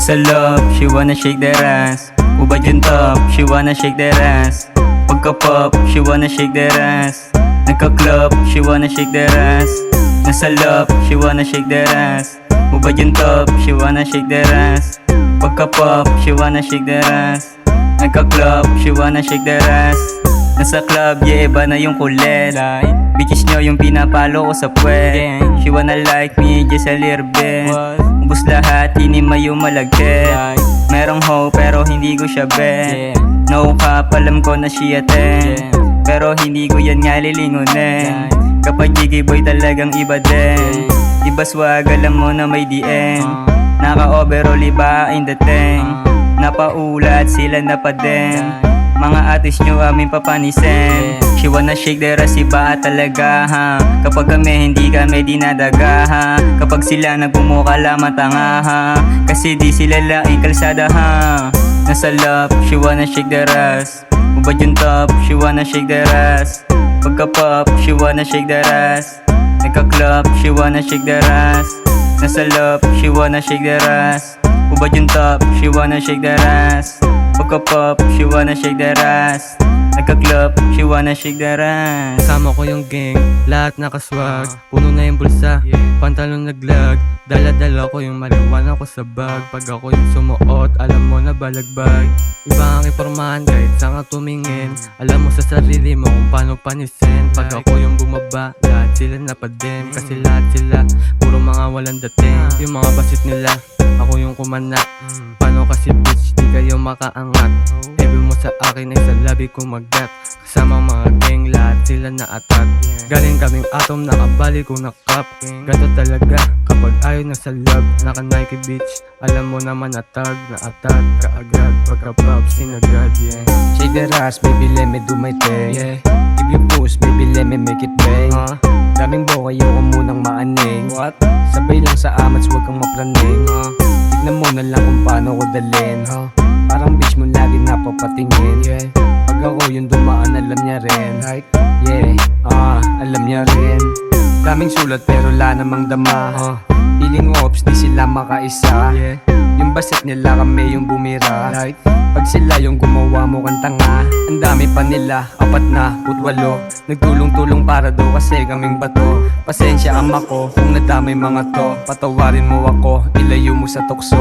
Nasa love, she wanna shake that ass. Ubad yung top, she wanna shake that ass. Pagka-pop, she wanna shake that ass. Nagka-club, she wanna shake that ass. Nasa love, she wanna shake that ass. Ubad yung top, she wanna shake that ass. Pagka-pop, she wanna shake that ass. Nagka-club, she wanna shake that ass. Nasa club, yeah, iba na yung kulit. Bitches nyo yung pinapalo ko sa puwet. She wanna like me just a little bit. Ubus lahat, hindi mayo malagkit. Merong hoe pero hindi ko siya bet. No cap, alam ko na siya 10. Pero hindi ko yan nga lilingunin. Kapag jiggy boy talagang iba din. Iba swag, alam mo na may DM. Naka-overall, iba in the thing. Napaulat, sila na pa din. Mga artist nyo aming papanisin. She wanna shake their ass, iba talaga ha. Kapag kami hindi kami dinadaga ha. Kapag sila nagbumuka lamang tanga ha. Kasi di sila laing kalsada ha. Nasa love, she wanna shake their ass. Ubad yung top, she wanna shake their ass. Pagka-pop, she wanna shake their ass. Nagka-club, she wanna shake their ass. Nasa love, she wanna shake their ass. Ubad yung top, she wanna shake their ass. Pagka-pop, she wanna shake their ass. Nagka-club, she wanna shake their ass. Kasama ko yung gang, lahat nakaswag. Puno na yung bulsa, pantalon naglag. Dala-dala ko yung marijuana ko sa bag. Pag ako yung sumuot, alam mo na balagbag. Iba ang ipormahan kahit saan ka tumingin. Alam mo sa sarili mo kung paano panisin. Pag ako yung bumaba, lahat sila napadim. Kasi lahat sila, puro mga walang dating. Yung mga basit nila, ako yung kumana. Paano kasi bitch, di kayo makaangat. Every mo sa akin ay sa labi ko magdat. Kasama mga gang, lahat sila na attack. Galing kaming atom, nakabali ko na cup. Gato talaga, kapag ayaw na sa love. Naka Nike bitch, alam mo naman na tag. Na attack kaagad, pagka-pop sinagad, yeah. Shake that ass, baby, let me do my thing, yeah. If you push, baby, let me make it bang. Daming bo, ayoko munang maaning. What? Sabay lang sa amats, wag kang mapraning. Tignan mo na lang kung paano ko dalhin. Parang bitch mo lagi napapatingin, yeah. Pag ako yung dumaan, alam niya rin. Like, yeah, alam niya rin. Daming sulat pero wala namang dama. Feeling ops, di sila makaisa, yeah. Yung basit nila, kami yung bumira. Like, pag sila yung gumawa mo kang tanga. Ang dami pa nila, 4 na, 8. Nagtulong-tulong para daw kasi kaming bato. Pasensya ama ko kung nadamay mga to. Patawarin mo ako, ilayo mo sa tukso.